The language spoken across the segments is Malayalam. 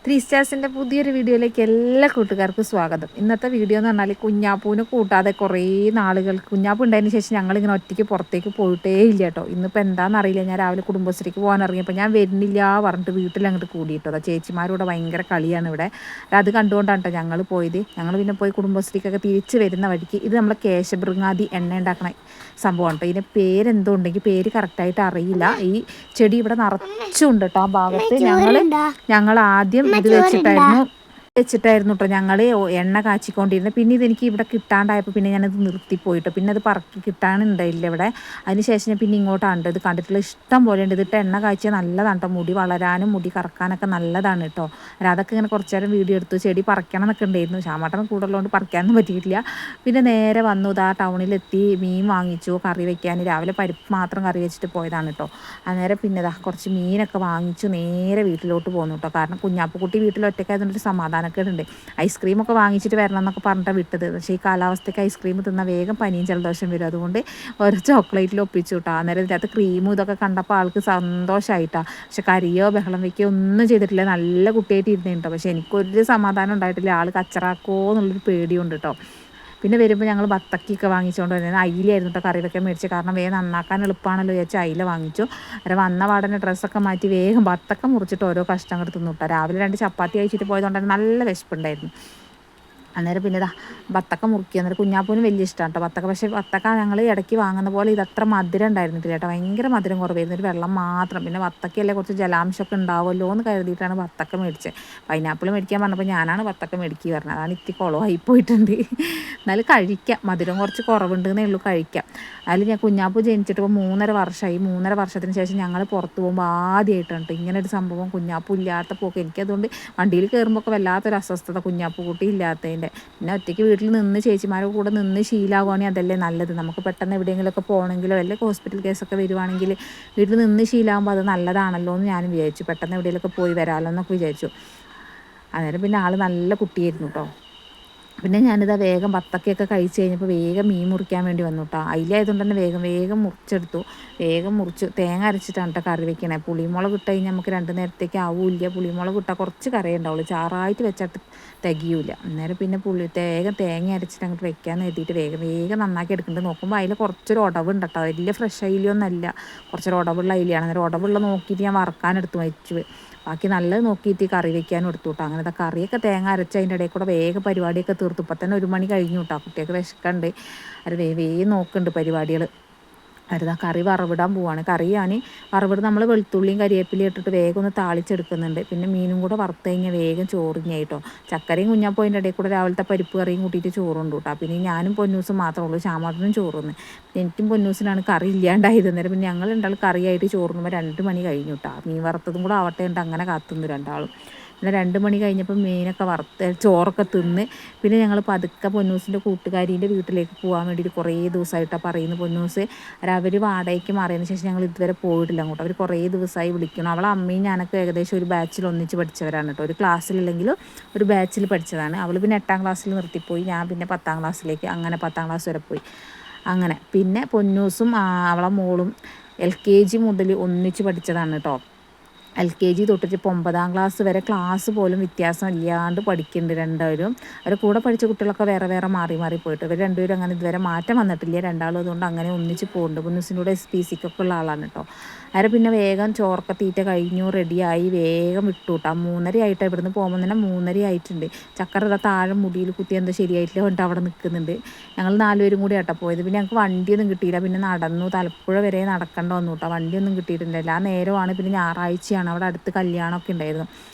ത്രീ സ്റ്റാർസിൻ്റെ പുതിയൊരു വീഡിയോയിലേക്ക് എല്ലാ കൂട്ടുകാർക്കും സ്വാഗതം. ഇന്നത്തെ വീഡിയോ എന്ന് പറഞ്ഞാൽ കുഞ്ഞാപ്പൂവിനെ കൂട്ടാതെ കുറേ നാളുകൾക്ക് കുഞ്ഞാപ്പൂ ഉണ്ടായതിന് ശേഷം ഞങ്ങളിങ്ങനെ ഒറ്റയ്ക്ക് പുറത്തേക്ക് പോയിട്ടേ ഇല്ല കേട്ടോ. ഇന്നിപ്പോൾ എന്താണെന്നറിയില്ല, ഞാൻ രാവിലെ കുടുംബശ്രീക്ക് പോകാൻ ഇറങ്ങിയപ്പോൾ ഞാൻ വരുന്നില്ല പറഞ്ഞിട്ട് വീട്ടിലങ്ങോട്ട് കൂടിയിട്ടോ. ചേച്ചിമാരോട് ഭയങ്കര കളിയാണ് ഇവിടെ. അത് കണ്ടുകൊണ്ടാണ് കേട്ടോ ഞങ്ങൾ പോയത്. ഞങ്ങൾ പിന്നെ പോയി കുടുംബശ്രീക്കൊക്കെ തിരിച്ച് വരുന്ന വഴിക്ക് ഇത് നമ്മളെ കേശബൃങ്ങാതി എണ്ണ ഉണ്ടാക്കണ സംഭവമാണ് കേട്ടോ. ഇതിൻ്റെ പേരെന്തോ ഉണ്ടെങ്കിൽ പേര് കറക്റ്റായിട്ട് അറിയില്ല. ഈ ചെടി ഇവിടെ നിറച്ചുണ്ട് കേട്ടോ. ആ ഭാഗത്ത് ഞങ്ങൾ ആദ്യം ഇത് വെച്ചിട്ടായിരുന്നു കേട്ടോ ഞങ്ങൾ എണ്ണ കാച്ചിക്കൊണ്ടിരുന്നത്. പിന്നെ ഇതെനിക്ക് ഇവിടെ കിട്ടാണ്ടായപ്പോൾ പിന്നെ ഞാനത് നിർത്തിപ്പോയിട്ടോ. പിന്നെ അത് പറക്കി കിട്ടാനുണ്ടായില്ല ഇവിടെ. അതിനുശേഷം ഞാൻ പിന്നെ ഇങ്ങോട്ടാണ് ഇത് കണ്ടിട്ടുള്ള ഇഷ്ടം പോലെ ഉണ്ട്. ഇതിട്ട് എണ്ണ കാച്ചിയാൽ നല്ലതാണ് കേട്ടോ. മുടി വളരാനും മുടി കറക്കാനൊക്കെ നല്ലതാണ് കേട്ടോ. അതൊക്കെ ഇങ്ങനെ കുറച്ച് നേരം വീഡിയോ എടുത്തു. ചെടി പറിക്കണം എന്നൊക്കെ ഉണ്ടായിരുന്നു. ശ്യാമാട്ടൻ കൂടുതലുകൊണ്ട് പറിക്കാനൊന്നും പറ്റിയിട്ടില്ല. പിന്നെ നേരെ വന്നു ഇതാ ടൗണിലെത്തി. മീൻ വാങ്ങിച്ചു കറി വെക്കാൻ. രാവിലെ പരിപ്പ് മാത്രം കറി വെച്ചിട്ട് പോയതാണ് കേട്ടോ. അന്നേരം പിന്നെ ഇതാ കുറച്ച് മീനൊക്കെ വാങ്ങിച്ചു നേരെ വീട്ടിലോട്ട് പോന്നു കേട്ടോ. കാരണം കുഞ്ഞാപ്പുകുട്ടി വീട്ടിൽ ഒറ്റയ്ക്കായതുകൊണ്ടൊരു സമാധാനക്കേടുണ്ട്. ഐസ്ക്രീമൊക്കെ വാങ്ങിച്ചിട്ട് വരണം എന്നൊക്കെ പറഞ്ഞിട്ട് വിട്ടത്. പക്ഷേ ഈ കാലാവസ്ഥയ്ക്ക് ഐസ്ക്രീം തിന്നാൽ വേഗം പനിയും ജലദോഷം വരും. അതുകൊണ്ട് ഒരു ചോക്ലേറ്റിൽ ഒപ്പിച്ചു കേട്ടോ. അന്നേരം ഇതിനകത്ത് ക്രീമും ഇതൊക്കെ കണ്ടപ്പോൾ ആൾക്ക് സന്തോഷമായിട്ടാണ്. പക്ഷെ കരിയോ ബഹളം വയ്ക്കുകയോ ഒന്നും ചെയ്തിട്ടില്ല. നല്ല കുട്ടിയായിട്ട് ഇരുന്നിട്ടോ. പക്ഷെ എനിക്കൊരു സമാധാനം ഉണ്ടായിട്ടില്ല. ആൾ കച്ചറാക്കോ എന്നുള്ളൊരു പേടിയുണ്ട് കേട്ടോ. പിന്നെ വരുമ്പോൾ ഞങ്ങൾ ബത്തക്കൊക്കെ വാങ്ങിച്ചുകൊണ്ട് വരുന്നത് അയിലായിരുന്നു കേട്ടോ. കറി വെക്കാൻ മേടിച്ചു. കാരണം വേഗം നന്നാക്കാൻ എളുപ്പമാണല്ലോ വിചാരിച്ചു അയില വാങ്ങിച്ചു. അവരെ വന്ന പാടനെ ഡ്രസ്സൊക്കെ മാറ്റി വേഗം ബത്തക്ക മുറിച്ചിട്ട് ഓരോ കഷ്ടങ്ങൾ തിന്നു കേട്ടോ. രാവിലെ 2 ചപ്പാത്തി കഴിച്ചിട്ട് പോയതുകൊണ്ട് തന്നെ നല്ല വിശപ്പുണ്ടായിരുന്നു. അന്നേരം പിന്നെ ഇതാ ബത്തക്ക മുറുക്കി. അന്നേരം കുഞ്ഞാപ്പൂന് വലിയ ഇഷ്ടമാണ് കേട്ടോ ബത്തക്ക. പക്ഷേ ബത്തക്ക ഞങ്ങൾ ഇടയ്ക്ക് വാങ്ങുന്ന പോലെ ഇതത്ര മധുരം ഉണ്ടായിരുന്നില്ല കേട്ടോ. ഭയങ്കര മധുരം കുറവായിരുന്നു. ഒരു വെള്ളം മാത്രം. പിന്നെ ബത്തക്കയല്ലേ കുറച്ച് ജലാംശമൊക്കെ ഉണ്ടാവുമല്ലോ എന്ന് കരുതിയിട്ടാണ് ബത്തക്ക മേടിച്ചത്. പൈനാപ്പിൾ മേടിക്കാൻ പറഞ്ഞപ്പോൾ ഞാനാണ് ബത്തക്ക മേടിക്കുക പറഞ്ഞത്. അതാണ് ഇത്തി കുളമായി പോയിട്ടുണ്ട്. എന്നാലും കഴിക്കാം. മധുരം കുറച്ച് കുറവുണ്ടെന്നേ ഉള്ളൂ, കഴിക്കാം. അതിൽ ഞാൻ കുഞ്ഞാപ്പൂ ജനിച്ചിട്ട് ഇപ്പോൾ 3.5 വർഷമായി. 3.5 വർഷത്തിന് ശേഷം ഞങ്ങൾ പുറത്ത് പോകുമ്പോൾ ആദ്യമായിട്ടുണ്ട് ഇങ്ങനെ ഒരു സംഭവം. കുഞ്ഞാപ്പൂ ഇല്ലാത്ത പോക്ക്. എനിക്കതുകൊണ്ട് വണ്ടിയിൽ കയറുമ്പോൾ ഒക്കെ വല്ലാത്തൊരു അസ്വസ്ഥത കുഞ്ഞാപ്പൂ കുട്ടി ഇല്ലാത്തതിൻ്റെ. പിന്നെ ഒറ്റയ്ക്ക് വീട്ടിൽ നിന്ന് ചേച്ചിമാരുടെ കൂടെ നിന്ന് ശീലമാകുകയാണെങ്കിൽ അതല്ലേ നല്ലത്. നമുക്ക് പെട്ടെന്ന് എവിടെയെങ്കിലുമൊക്കെ പോകണമെങ്കിലോ വല്ല ഹോസ്പിറ്റൽ കേസൊക്കെ വരുവാണെങ്കിൽ വീട്ടിൽ നിന്ന് ശീലമാകുമ്പോൾ അത് നല്ലതാണല്ലോ എന്ന് ഞാനും വിചാരിച്ചു. പെട്ടെന്ന് എവിടെയെങ്കിലുമൊക്കെ പോയി വരാമല്ലോ എന്നൊക്കെ വിചാരിച്ചു. അന്നേരം പിന്നെ ആൾ നല്ല കുട്ടിയായിരുന്നു കേട്ടോ. പിന്നെ ഞാനിതാ വേഗം ബത്തക്കയൊക്കെ കഴിച്ച് കഴിഞ്ഞപ്പോൾ വേഗം മീൻ മുറിക്കാൻ വേണ്ടി വന്നു കേട്ടോ. അതിലായതുകൊണ്ട് തന്നെ വേഗം മുറിച്ചെടുത്തു. വേഗം മുറിച്ചു തേങ്ങ അരച്ചിട്ടാണ് കേട്ടോ കറി വെക്കണേ. പുളിമുളക് ഇട്ട് കഴിഞ്ഞാൽ നമുക്ക് 2 നേരത്തേക്ക് ആവില്ല. പുളിമുളക് ഇട്ടാൽ കുറച്ച് കറി ഉണ്ടാവുള്ളൂ. ചാറായിട്ട് വെച്ചിട്ട് തികയില്ല. അന്നേരം പിന്നെ തേങ്ങ അരച്ചിട്ട് അങ്ങോട്ട് വെക്കാമെന്ന് എഴുതിയിട്ട് വേഗം നന്നാക്കി എടുക്കുന്നുണ്ട്. നോക്കുമ്പോൾ അതിൽ കുറച്ചൊരു ഉടവുണ്ട് കേട്ടോ. വലിയ ഫ്രഷ് അയിലൊന്നല്ല, കുറച്ചൊരു ഉടവുള്ള അയിലാണ്. അന്നേരം ഉടവുള്ള നോക്കിയിട്ട് ഞാൻ വറക്കാനെടുത്ത് വെച്ച് ബാക്കി നല്ലത് നോക്കിയിട്ട് കറി വെക്കാനും എടുത്തു കേട്ടോ. അങ്ങനത്തെ കറിയൊക്കെ തേങ്ങ അരച്ച് അതിൻ്റെ ഇടയിൽ കൂടെ വേഗം പരിപാടിയൊക്കെ തീർത്തു. ഇപ്പം തന്നെ 1 മണി കഴിഞ്ഞു കേട്ടോ. കുട്ടിയൊക്കെ വിശക്കുന്നുണ്ട്. അത് വേഗം നോക്കുന്നുണ്ട് പരിപാടികൾ. അരുതാ കറി വറവിടാൻ പോവാണ്. കറി ഞാൻ വറവിട് നമ്മൾ വെളുത്തുള്ളിയും കരിവേപ്പിലയും ഇട്ടിട്ട് വേഗം ഒന്ന് താളിച്ചെടുക്കുന്നുണ്ട്. പിന്നെ മീനും കൂടെ വറുത്ത് കഴിഞ്ഞാൽ വേഗം ചോറിഞ്ഞായിട്ടോ. ചക്കരയും കുഞ്ഞാപ്പോയിൻ്റെ ഇടയിൽ കൂടെ രാവിലത്തെ പരിപ്പ് കറിയും കൂട്ടിയിട്ട് ചോറുണ്ട് കേട്ടോ. പിന്നെ ഞാനും പൊന്നൂസും മാത്രമേ ഉള്ളൂ. ശ്യാമാട്ടനും ചോറുന്ന്. എനിക്കും പൊന്നൂസിനാണ് കറി ഇല്ലാണ്ടായത്. അന്നേരം പിന്നെ ഞങ്ങൾ രണ്ടാൾ കറിയായിട്ട് ചോറുന്നുമ്പോൾ 2 മണി കഴിഞ്ഞു കേട്ടോ. മീൻ വറുത്തതും കൂടെ ആവട്ടെ ഉണ്ട് അങ്ങനെ കാത്തുന്നു രണ്ടാളും. പിന്നെ 2 മണി കഴിഞ്ഞപ്പോൾ മീനൊക്കെ ചോറൊക്കെ തിന്ന് പിന്നെ ഞങ്ങൾ പതുക്കെ പൊന്നൂസിൻ്റെ കൂട്ടുകാരീൻ്റെ വീട്ടിലേക്ക് പോകാൻ വേണ്ടിയിട്ട് കുറേ ദിവസമായിട്ടാണ് പറയുന്നത്. പൊന്നൂസ് അവർ വാടകയ്ക്ക് മാറിയതിന് ശേഷം ഞങ്ങൾ ഇതുവരെ പോയിട്ടില്ല അങ്ങോട്ട്. അവർ കുറേ ദിവസമായി വിളിക്കണം. അവളെ അമ്മയും ഞാനൊക്കെ ഏകദേശം ഒരു ബാച്ചിൽ ഒന്നിച്ച് പഠിച്ചവരാണ് കേട്ടോ. ഒരു ക്ലാസ്സിലില്ലെങ്കിലും ഒരു ബാച്ചിൽ പഠിച്ചതാണ്. അവൾ പിന്നെ 8ാം ക്ലാസ്സിൽ നിർത്തിപ്പോയി. ഞാൻ പിന്നെ 10ാം ക്ലാസ്സിലേക്ക് അങ്ങനെ 10ാം ക്ലാസ് വരെ പോയി. അങ്ങനെ പിന്നെ പൊന്നൂസും അവളെ മോളും LKG മുതൽ ഒന്നിച്ച് പഠിച്ചതാണ് കേട്ടോ. LKG തൊട്ടിട്ട് ഇപ്പോൾ 9ാം ക്ലാസ് വരെ ക്ലാസ് പോലും വ്യത്യാസം ഇല്ലാണ്ട് പഠിക്കുന്നുണ്ട് രണ്ടുപേരും. അവരെ കൂടെ പഠിച്ച കുട്ടികളൊക്കെ വേറെ മാറി പോയിട്ട് ഇവർ രണ്ടുപേരും അങ്ങനെ ഇതുവരെ മാറ്റം വന്നിട്ടില്ല. രണ്ടാളും അതുകൊണ്ട് അങ്ങനെ ഒന്നിച്ച് പോകുന്നുണ്ട്. പൊന്നൂസിനൂടെ SPCക്കൊക്കെ ഉള്ള ആളാണ് കേട്ടോ. അവരെ പിന്നെ വേഗം ചോറൊക്കെ തീറ്റ കഴിഞ്ഞു റെഡിയായി വേഗം വിട്ടു കേട്ടോ. 3:30 ആയിട്ട് ഇവിടുന്ന് പോകുമ്പോൾ തന്നെ 3:30 ആയിട്ടുണ്ട്. ചക്കര താഴെ മുടിയിൽ കുത്തി എന്താ ശരിയായിട്ടില്ല കൊണ്ട് അവിടെ നിൽക്കുന്നുണ്ട്. ഞങ്ങൾ 4 പേരും കൂടി ആട്ടോ പോയത്. പിന്നെ ഞങ്ങൾക്ക് വണ്ടിയൊന്നും കിട്ടിയില്ല. പിന്നെ നടന്നു തലപ്പുഴ വരെ നടക്കേണ്ട വന്നു കേട്ടോ. വണ്ടിയൊന്നും കിട്ടിയിട്ടുണ്ടായില്ല. ആ നേരമാണ്. പിന്നെ ഞായറാഴ്ചയാണ്. അവിടെ അടുത്ത് കല്യാണമൊക്കെ ഉണ്ടായിരുന്നു.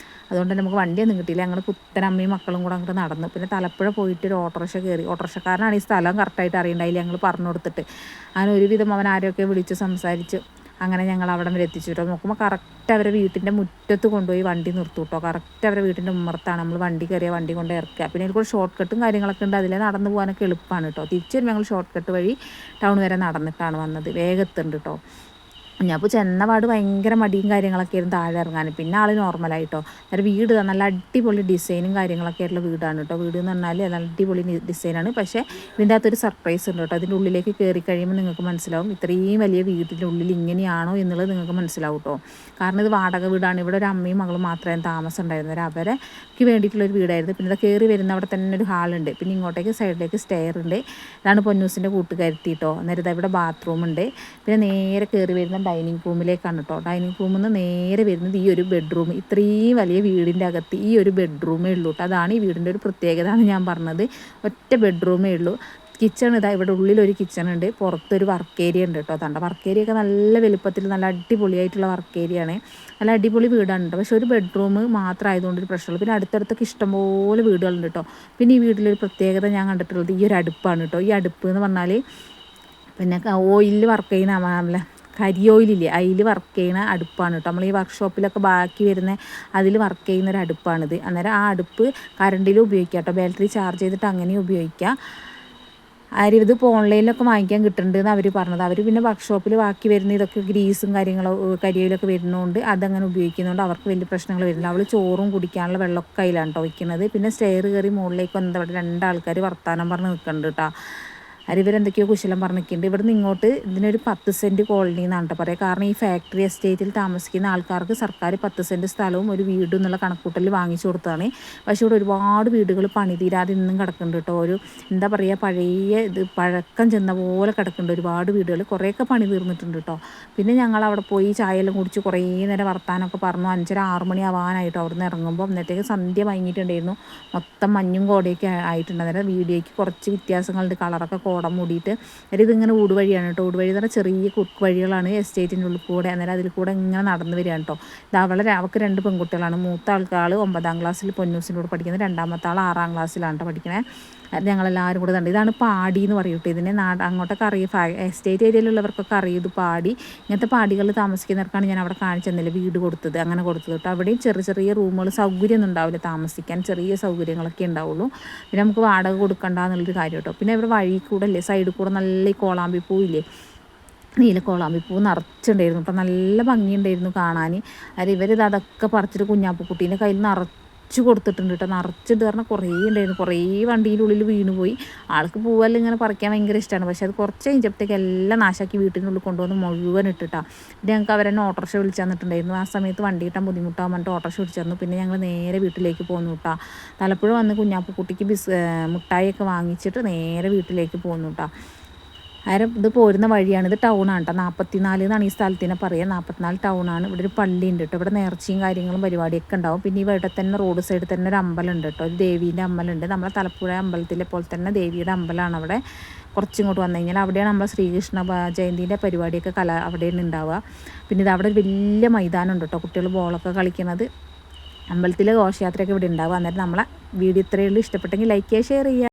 അതുകൊണ്ട് നമുക്ക് വണ്ടിയൊന്നും കിട്ടിയില്ല. ഞങ്ങൾ കുത്തനമ്മയും മക്കളും കൂടെ അങ്ങോട്ട് നടന്നു. പിന്നെ തലപ്പുഴ പോയിട്ട് ഒരു ഓട്ടോറിക്ഷ കയറി. ഓട്ടോറിക്ഷക്കാരനാണ് ഈ സ്ഥലം കറക്റ്റായിട്ട് അറിയണ്ടായില്ല. ഞങ്ങൾ പറഞ്ഞു കൊടുത്തിട്ട് അങ്ങനെ ഒരുവിധം അവൻ ആരെയൊക്കെ വിളിച്ച് സംസാരിച്ച് അങ്ങനെ ഞങ്ങൾ അവിടെ വരെ എത്തിച്ചു കേട്ടോ. നോക്കുമ്പോൾ കറക്റ്റ് അവരെ വീട്ടിൻ്റെ മുറ്റത്ത് കൊണ്ടുപോയി വണ്ടി നിർത്തും കേട്ടോ. കറക്റ്റ് അവരെ വീട്ടിൻ്റെ ഉമ്മർത്താണ്. നമ്മൾ വണ്ടി കയറിയ വണ്ടി കൊണ്ട് ഇറക്കുക. പിന്നെ ഇതിൽ ഷോർട്ട് കട്ടും കാര്യങ്ങളൊക്കെ ഉണ്ട്. അതിലെ നടന്നു പോകാനൊക്കെ എളുപ്പമാണ് കേട്ടോ. തിരിച്ചു വരുമ്പോൾ ഞങ്ങൾ ഷോർട്ട് കട്ട് വഴി ടൗൺ വരെ നടന്നിട്ടാണ് വന്നത്. വേഗം എത്തുന്നുണ്ട് കേട്ടോ. കുഞ്ഞാപ്പൂ ചെന്ന പാട് ഭയങ്കര മടിയും കാര്യങ്ങളൊക്കെ ആയിരുന്നു താഴെ ഇറങ്ങാൻ. പിന്നെ ആൾ നോർമലായിട്ടോ. അന്നേരം വീട് നല്ല അടിപൊളി ഡിസൈനും കാര്യങ്ങളൊക്കെ ആയിട്ടുള്ള വീടാണ് കേട്ടോ. വീട് എന്ന് പറഞ്ഞാൽ നല്ല അടിപൊളി ഡിസൈനാണ്. പക്ഷേ ഇതിൻ്റെ അകത്തൊരു സർപ്രൈസ് ഉണ്ട് കേട്ടോ. അതിൻ്റെ ഉള്ളിലേക്ക് കയറി കഴിയുമ്പോൾ നിങ്ങൾക്ക് മനസ്സിലാവും ഇത്രയും വലിയ വീടിൻ്റെ ഉള്ളിൽ ഇങ്ങനെയാണോ എന്നുള്ളത് നിങ്ങൾക്ക് മനസ്സിലാവും കേട്ടോ. കാരണം ഇത് വാടക വീടാണ്. ഇവിടെ ഒരു അമ്മയും മകളും മാത്രമേ താമസം ഉണ്ടായിരുന്നത്. അവർക്ക് വേണ്ടിയിട്ടുള്ളൊരു വീടായിരുന്നു. പിന്നെ ഇത് കയറി വരുന്ന അവിടെ തന്നെ ഒരു ഹാളുണ്ട്. പിന്നെ ഇങ്ങോട്ടേക്ക് സൈഡിലേക്ക് സ്റ്റെയർ ഉണ്ട്. ഇതാണ് പൊന്നൂസിൻ്റെ കൂട്ടുകാരത്തി കേട്ടോ. അന്നേരം ഇവിടെ ബാത്റൂം ഉണ്ട്. പിന്നെ നേരെ കയറി വരുന്ന ഡൈനിങ് റൂമിലേക്കാണ് കേട്ടോ. ഡൈനിങ് റൂമിൽ നിന്ന് നേരെ വരുന്നത് ഈ ഒരു ബെഡ്റൂം. ഇത്രയും വലിയ വീടിൻ്റെ അകത്ത് ഈ ഒരു ബെഡ്റൂമേ ഉള്ളൂ കേട്ടോ. അതാണ് ഈ വീടിൻ്റെ ഒരു പ്രത്യേകത എന്ന് ഞാൻ പറഞ്ഞത്. ഒറ്റ ബെഡ്റൂമേ ഉള്ളൂ. കിച്ചൺ ഇതാ ഇവിടെ ഉള്ളിലൊരു കിച്ചൺ ഉണ്ട്. പുറത്തൊരു വർക്ക് ഏരിയ ഉണ്ട് കേട്ടോ. അതുകൊണ്ട് വർക്ക് ഏരിയ ഒക്കെ നല്ല വലുപ്പത്തിൽ നല്ല അടിപൊളിയായിട്ടുള്ള വർക്ക് ഏരിയ ആണ്. നല്ല അടിപൊളി വീടാണ് കേട്ടോ. പക്ഷേ ഒരു ബെഡ്റൂം മാത്രം ആയതുകൊണ്ട് ഒരു പ്രശ്നമുള്ളൂ. പിന്നെ അടുത്തടുത്തൊക്കെ ഇഷ്ടംപോലെ വീടുകളുണ്ട് കേട്ടോ. പിന്നെ ഈ വീട്ടിലൊരു പ്രത്യേകത ഞാൻ കണ്ടിട്ടുള്ളത് ഈ ഒരു അടുപ്പാണ് കേട്ടോ. ഈ അടുപ്പ് എന്ന് പറഞ്ഞാൽ പിന്നെ ഓയിലിൽ വർക്ക് ചെയ്യുന്ന നമ്മളെ കരി ഓയിലില്ലേ അതിൽ വർക്ക് ചെയ്യുന്ന അടുപ്പാണ് കേട്ടോ. നമ്മൾ ഈ വർക്ക്ഷോപ്പിലൊക്കെ ബാക്കി വരുന്ന അതിൽ വർക്ക് ചെയ്യുന്ന ഒരു അടുപ്പാണിത്. അന്നേരം ആ അടുപ്പ് കറണ്ടിൽ ഉപയോഗിക്കാം കേട്ടോ. ബാറ്ററി ചാർജ് ചെയ്തിട്ട് അങ്ങനെ ഉപയോഗിക്കാം. ഇതിപ്പോൾ ഓൺലൈനിലൊക്കെ വാങ്ങിക്കാൻ കിട്ടുന്നുണ്ടെന്ന് അവർ പറഞ്ഞത്. അവർ പിന്നെ വർക്ക്ഷോപ്പിൽ ബാക്കി വരുന്ന ഇതൊക്കെ ഗ്രീസും കാര്യങ്ങളോ കരിയിലൊക്കെ വരുന്നതുകൊണ്ട് അതങ്ങനെ ഉപയോഗിക്കുന്നതുകൊണ്ട് അവർക്ക് വലിയ പ്രശ്നങ്ങൾ വരുന്നില്ല. അവൾ ചോറും കുടിക്കാനുള്ള വെള്ളമൊക്കെ അതിലാണ് കേട്ടോ വയ്ക്കുന്നത്. പിന്നെ സ്റ്റെയർ കയറി മുകളിലേക്ക് വന്നത് അവിടെ 2 ആൾക്കാർ വർത്താനം പറഞ്ഞ് നിൽക്കുന്നുണ്ട് കേട്ടോ. ഇവരെന്തൊക്കെയോ കുശലം പറഞ്ഞ് നിൽക്കുന്നുണ്ട്. ഇവിടുന്ന് ഇങ്ങോട്ട് ഇതിനൊരു 10 സെൻറ്റ് കോളനി എന്നാണ് കേട്ടോ പറയുക. കാരണം ഈ ഫാക്ടറി എസ്റ്റേറ്റിൽ താമസിക്കുന്ന ആൾക്കാർക്ക് സർക്കാർ 10 സെൻറ്റ് സ്ഥലവും ഒരു വീടും എന്നുള്ള കണക്കൂട്ടൽ വാങ്ങിച്ചു കൊടുത്തതാണ്. പക്ഷേ ഇവിടെ ഒരുപാട് വീടുകൾ പണി തീരാതെ ഇന്നും കിടക്കുന്നുണ്ട് കേട്ടോ. ഒരു എന്താ പറയുക പഴയ പഴക്കം ചെന്ന പോലെ കിടക്കുന്നുണ്ട് ഒരുപാട് വീടുകൾ. കുറേയൊക്കെ പണി തീർന്നിട്ടുണ്ട് കേട്ടോ. പിന്നെ ഞങ്ങൾ അവിടെ പോയി ചായയെല്ലാം കുടിച്ച് കുറേ നേരം വർത്താനമൊക്കെ പറഞ്ഞു. 5:30-6 മണി ആവാനായിട്ടോ അവിടെ നിന്ന് ഇറങ്ങുമ്പോൾ. എന്നിട്ടേക്ക് സന്ധ്യ വാങ്ങിയിട്ടുണ്ടായിരുന്നു. മൊത്തം മഞ്ഞും കോടയൊക്കെ ആയിട്ടുണ്ട്. അന്നേരം വീഡിയോയ്ക്ക് കുറച്ച് വ്യത്യാസങ്ങളുണ്ട്. കളറൊക്കെ കോട മൂടിയിട്ട്. ഇതിങ്ങനെ ഊടുവഴിയാണ് കേട്ടോ. ഊടുവഴി എന്ന് പറഞ്ഞാൽ ചെറിയ കുക്ക് വഴികളാണ് എസ്റ്റേറ്റിൻ്റെ ഉള്ളിൽ കൂടെ. അന്നേരം അതിൽ കൂടെ ഇങ്ങനെ നടന്നു വരികയാണ് കേട്ടോ. ഇത് അവൾക്ക് 2 പെൺകുട്ടികളാണ്. മൂത്ത ആൾ 9ാം ക്ലാസ്സിൽ പൊന്നൂസിൻ്റെ കൂടെ പഠിക്കുന്നത്. രണ്ടാമത്തെ ആൾ 6ാം ക്ലാസ്സിലാണ് കേട്ടോ പഠിക്കണേ. ഞങ്ങളെല്ലാവരും കൂടെ കണ്ടു. ഇതാണ് പാടി എന്ന് പറയും കേട്ടോ. ഇതിനെ അങ്ങോട്ടൊക്കെ അറിയും. എസ്റ്റേറ്റ് ഏരിയയിലുള്ളവർക്കൊക്കെ അറിയും ഇത് പാടി. ഇങ്ങനത്തെ പാടികളിൽ താമസിക്കുന്നവർക്കാണ് ഞാൻ അവിടെ കാണിച്ചു തന്നില്ല വീട് കൊടുത്തത്. അങ്ങനെ കൊടുത്തത് കേട്ടോ. അവിടെയും ചെറിയ ചെറിയ റൂമുകൾ സൗകര്യമൊന്നും ഉണ്ടാവില്ല താമസിക്കാൻ. ചെറിയ സൗകര്യങ്ങളൊക്കെ ഉണ്ടാവുള്ളൂ. പിന്നെ നമുക്ക് വാടക കൊടുക്കണ്ട എന്നുള്ളൊരു കാര്യം കേട്ടോ. പിന്നെ ഇവിടെ വഴി കൂടെ അല്ലേ സൈഡിൽ കൂടെ നല്ല ഈ കോളാമ്പി പൂവില്ലേ നീല കോളാമ്പി പൂ നിറച്ചുണ്ടായിരുന്നു കേട്ടോ. നല്ല ഭംഗിയുണ്ടായിരുന്നു കാണാൻ. ഇവരിത് അതൊക്കെ പറിച്ചിട്ട് കുഞ്ഞാപ്പൂക്കുട്ടീൻ്റെ കയ്യിൽ കൊടുത്തിട്ടുണ്ട് കേട്ടോ. നിറച്ചിട്ട് പറഞ്ഞാൽ കുറേ ഉണ്ടായിരുന്നു. കുറേ വണ്ടിയുടെ ഉള്ളിൽ വീണുപോയി. ആൾക്ക് പൂവെല്ലാം ഇങ്ങനെ പറിക്കാൻ ഭയങ്കര ഇഷ്ടമാണ്. പക്ഷേ അത് കുറച്ച് കഴിഞ്ഞപ്പോഴത്തേക്ക് എല്ലാം നാശാക്കി വീട്ടിനുള്ളിൽ കൊണ്ടുവന്ന് മുഴുവൻ ഇട്ടിട്ടാ. പിന്നെ ഞങ്ങൾക്ക് അവരെന്നെ ഓട്ടോറിക്ഷ വിളിച്ചു തന്നിട്ടുണ്ടായിരുന്നു. ആ സമയത്ത് വണ്ടി കിട്ടാൻ ബുദ്ധിമുട്ടാകാൻ വേണ്ടിയിട്ട് ഓട്ടോറിക്ഷ വിളിച്ചു തന്നു. പിന്നെ ഞങ്ങൾ നേരെ വീട്ടിലേക്ക് പോന്നു കേട്ടോ. തലപ്പുഴ വന്ന് കുഞ്ഞാപ്പൂക്കുട്ടിക്ക് മുട്ടായിയൊക്കെ വാങ്ങിച്ചിട്ട് നേരെ വീട്ടിലേക്ക് പോന്നു കേട്ടോ. ഇത് പോരുന്ന വഴിയാണ്. ഇത് ടൗണാണ് കേട്ടോ. 44 എന്നാണ് ഈ സ്ഥലത്തിനെ പറയുക. 44 ടൗണാണ്. ഇവിടെ ഒരു പള്ളി ഉണ്ട് കേട്ടോ. ഇവിടെ നേർച്ചയും കാര്യങ്ങളും പരിപാടിയൊക്കെ ഉണ്ടാവും. പിന്നെ ഇവിടെ തന്നെ റോഡ് സൈഡിൽ തന്നെ ഒരു അമ്പലം ഉണ്ട് കേട്ടോ. ഒരു ദേവീൻ്റെ അമ്പലമുണ്ട്. നമ്മളെ തലപ്പുഴ അമ്പലത്തിലെ പോലെ തന്നെ ദേവിയുടെ അമ്പലമാണ് അവിടെ. കുറച്ചിങ്ങോട്ട് വന്നു കഴിഞ്ഞാൽ അവിടെയാണ് നമ്മൾ ശ്രീകൃഷ്ണ ജയന്തിൻ്റെ പരിപാടിയൊക്കെ അവിടെയാണ് ഉണ്ടാവുക. പിന്നെ ഇത് അവിടെ ഒരു വലിയ മൈതാനം ഉണ്ട് കേട്ടോ. കുട്ടികൾ ബോളൊക്കെ കളിക്കുന്നത്. അമ്പലത്തിലെ ഘോഷയാത്രയൊക്കെ ഇവിടെ ഉണ്ടാവുക. അന്നേരം നമ്മളെ വീഡിയോ ഇത്രയേ ഉള്ളൂ. ഇഷ്ടപ്പെട്ടെങ്കിൽ ലൈക്ക് ചെയ്യുക, ഷെയർ ചെയ്യുക.